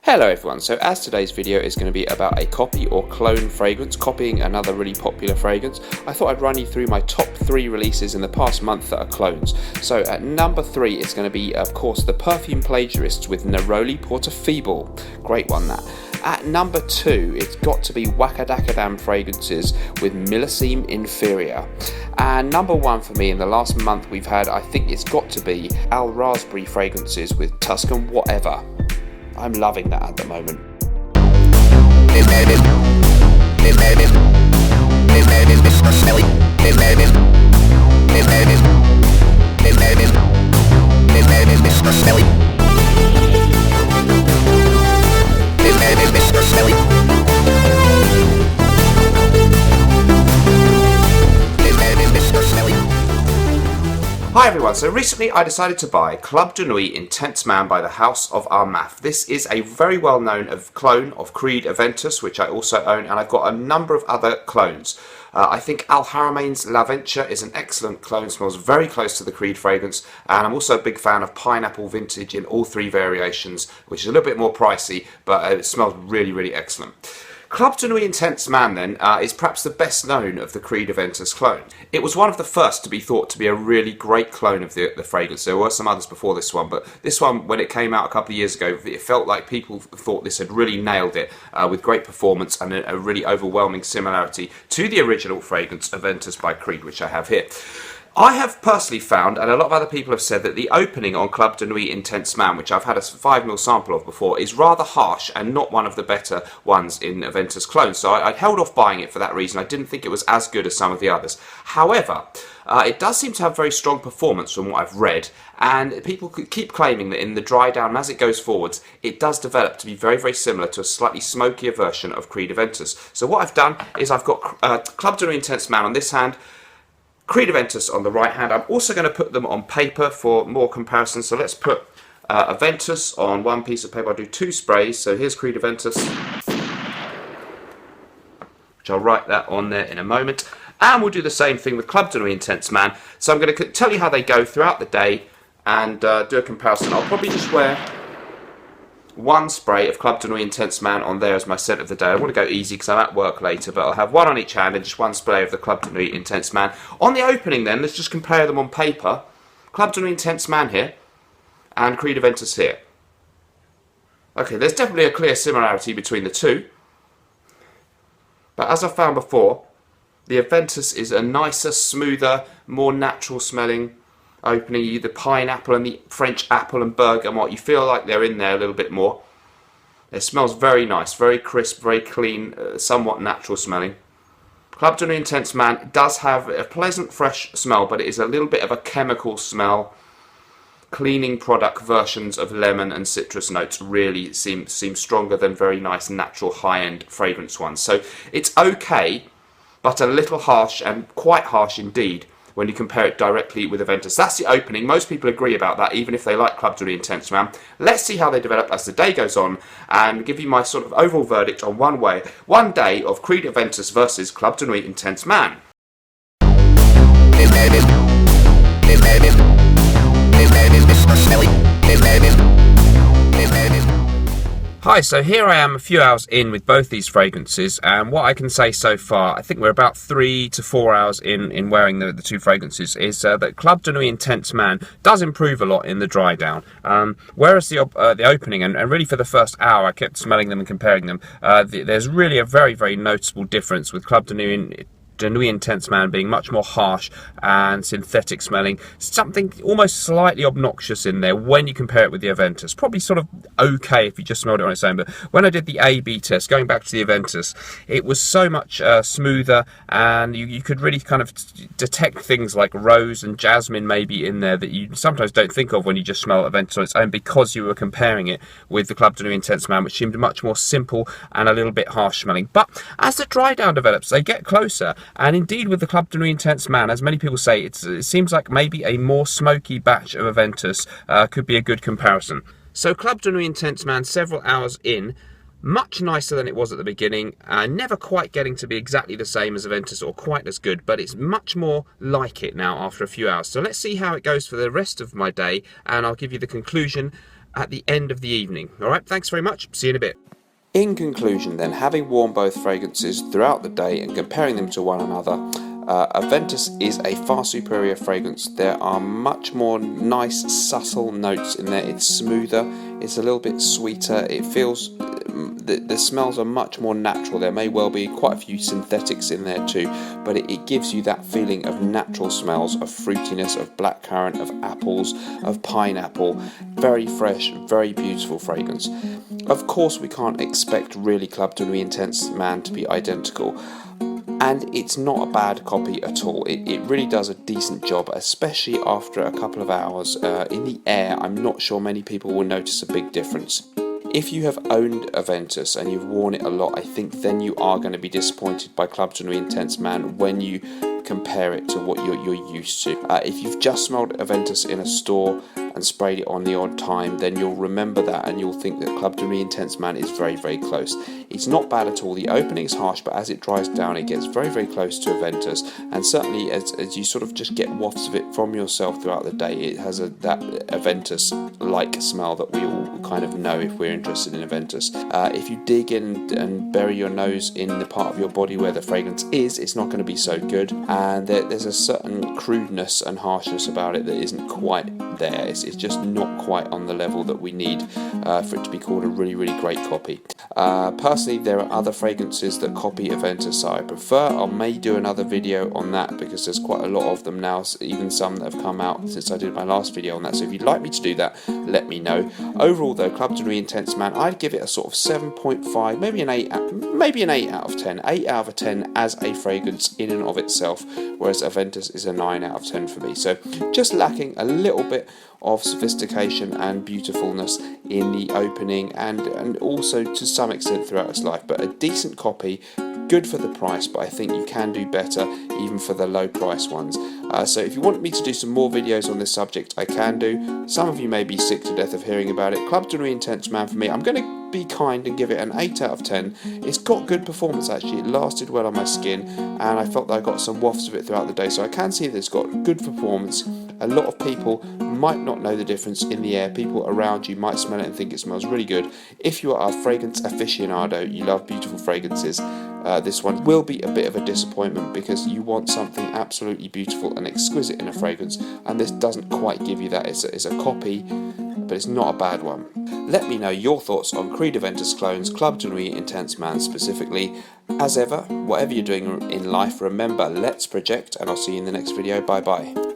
Hello everyone, so as today's video is going to be about a copy or clone fragrance, copying another really popular fragrance, I thought I'd run you through my top 3 releases in the past month that are clones. So at number 3 it's going to be of course the Perfume Plagiarists with Neroli Portofeeble, great one that. At number 2 it's got to be Wakadakadam Fragrances with Millesime Inferior. And number 1 for me in the last month we've had, I think it's got to be Al Raspberry Fragrances with Tuscan Whatever. I'm loving that at the moment. Hi everyone, so recently I decided to buy Club de Nuit Intense Man by the House of Armaf. This is a very well known clone of Creed Aventus, which I also own, and I've got a number of other clones. I think Al Haramain's L'Aventure is an excellent clone, smells very close to the Creed fragrance, and I'm also a big fan of Pineapple Vintage in all 3 variations, which is a little bit more pricey, but it smells really excellent. Club de Nuit Intense Man then is perhaps the best known of the Creed Aventus clone. It was one of the first to be thought to be a really great clone of the fragrance. There were some others before this one, but this one, when it came out a couple of years ago, it felt like people thought this had really nailed it with great performance and a really overwhelming similarity to the original fragrance Aventus by Creed, which I have here. I have personally found, and a lot of other people have said, that the opening on Club de Nuit Intense Man, which I've had a 5ml sample of before, is rather harsh and not one of the better ones in Aventus clones. So I held off buying it for that reason. I didn't think it was as good as some of the others. However, it does seem to have very strong performance from what I've read, and people keep claiming that in the dry down and as it goes forwards, it does develop to be very similar to a slightly smokier version of Creed Aventus. So what I've done is I've got Club de Nuit Intense Man on this hand, Creed Aventus on the right hand. I'm also going to put them on paper for more comparison. So let's put Aventus on one piece of paper. I'll do 2 sprays. So here's Creed Aventus, which I'll write that on there in a moment. And we'll do the same thing with Club de Nuit Intense Man. So I'm going to tell you how they go throughout the day and do a comparison. I'll probably just wear 1 spray of Club de Nuit Intense Man on there as my scent of the day. I want to go easy because I'm at work later, but I'll have 1 on each hand and just 1 spray of the Club de Nuit Intense Man. On the opening then, let's just compare them on paper. Club de Nuit Intense Man here and Creed Aventus here. Okay, there's definitely a clear similarity between the two, but as I found before, the Aventus is a nicer, smoother, more natural smelling opening. The pineapple and the French apple and bergamot, you feel like they're in there a little bit more. It smells very nice, very crisp, very clean, somewhat natural smelling. Club de Nuit Intense Man does have a pleasant fresh smell, but it is a little bit of a chemical smell. Cleaning product versions of lemon and citrus notes really seem stronger than very nice natural high-end fragrance ones. So it's okay, but a little harsh, and quite harsh indeed, when you compare it directly with Aventus. That's the opening. Most people agree about that, even if they like Club de Nuit Intense Man. Let's see how they develop as the day goes on, and give you my sort of overall verdict on one day of Creed Aventus versus Club de Nuit Intense Man. Hi, so here I am a few hours in with both these fragrances, and what I can say so far, I think we're about 3 to 4 hours in wearing the 2 fragrances, is that Club de Nuit Intense Man does improve a lot in the dry down. Whereas the opening, and really for the first hour I kept smelling them and comparing them, there's really a very noticeable difference with Club de Nuit Intense Man being much more harsh and synthetic smelling, something almost slightly obnoxious in there when you compare it with the Aventus. Probably sort of okay if you just smelled it on its own, but when I did the A/B test, going back to the Aventus, it was so much smoother, and you could really kind of detect things like rose and jasmine maybe in there that you sometimes don't think of when you just smell Aventus on its own, because you were comparing it with the Club de Nuit Intense Man, which seemed much more simple and a little bit harsh smelling. But as the dry down develops, they get closer. And indeed, with the Club de Nuit Intense Man, as many people say, it seems like maybe a more smoky batch of Aventus could be a good comparison. So Club de Nuit Intense Man, several hours in, much nicer than it was at the beginning, never quite getting to be exactly the same as Aventus or quite as good, but it's much more like it now after a few hours. So let's see how it goes for the rest of my day, and I'll give you the conclusion at the end of the evening. Alright, thanks very much. See you in a bit. In conclusion then, having worn both fragrances throughout the day and comparing them to one another, Aventus is a far superior fragrance. There are much more nice, subtle notes in there. It's smoother, it's a little bit sweeter, it feels... The smells are much more natural. There may well be quite a few synthetics in there too, but it gives you that feeling of natural smells, of fruitiness, of blackcurrant, of apples, of pineapple. Very fresh, very beautiful fragrance. Of course, we can't expect really Club de Nuit Intense Man to be identical. And it's not a bad copy at all. It really does a decent job, especially after a couple of hours in the air. I'm not sure many people will notice a big difference. If you have owned Aventus and you've worn it a lot, I think then you are going to be disappointed by Club de Nuit Intense Man when you compare it to what you're used to. If you've just smelled Aventus in a store and sprayed it on the odd time, then you'll remember that and you'll think that Club de Nuit Intense Man is very, very close. It's not bad at all. The opening is harsh, but as it dries down, it gets very, very close to Aventus. And certainly as you sort of just get wafts of it from yourself throughout the day, it has that Aventus-like smell that we all kind of know if we're interested in Aventus. If you dig in and bury your nose in the part of your body where the fragrance is, it's not going to be so good. And there's a certain crudeness and harshness about it that isn't quite there. It's just not quite on the level that we need for it to be called a really, really great copy. Personally, there are other fragrances that copy Aventus I prefer. I may do another video on that because there's quite a lot of them now, even some that have come out since I did my last video on that. So if you'd like me to do that, let me know. Overall though, Club de Nuit Intense Man, I'd give it a sort of 7.5, maybe an 8 out of 10. 8 out of 10 as a fragrance in and of itself, whereas Aventus is a 9 out of 10 for me. So just lacking a little bit of sophistication and beautifulness in the opening and also to some extent throughout its life, but a decent copy, good for the price, but I think you can do better even for the low price ones. So if you want me to do some more videos on this subject, I can do. Some of you may be sick to death of hearing about it. Club de Nuit Intense Man for me, I'm going to be kind and give it an 8 out of 10. It's got good performance actually, it lasted well on my skin and I felt that I got some wafts of it throughout the day, so I can see that it's got good performance. A lot of people might not know the difference in the air. People around you might smell it and think it smells really good. If you are a fragrance aficionado, you love beautiful fragrances, this one will be a bit of a disappointment because you want something absolutely beautiful and exquisite in a fragrance, and this doesn't quite give you that. It's a copy, but it's not a bad one. Let me know your thoughts on Creed Aventus clones, Club de Nuit Intense Man specifically. As ever, whatever you're doing in life, remember, let's project, and I'll see you in the next video. Bye bye.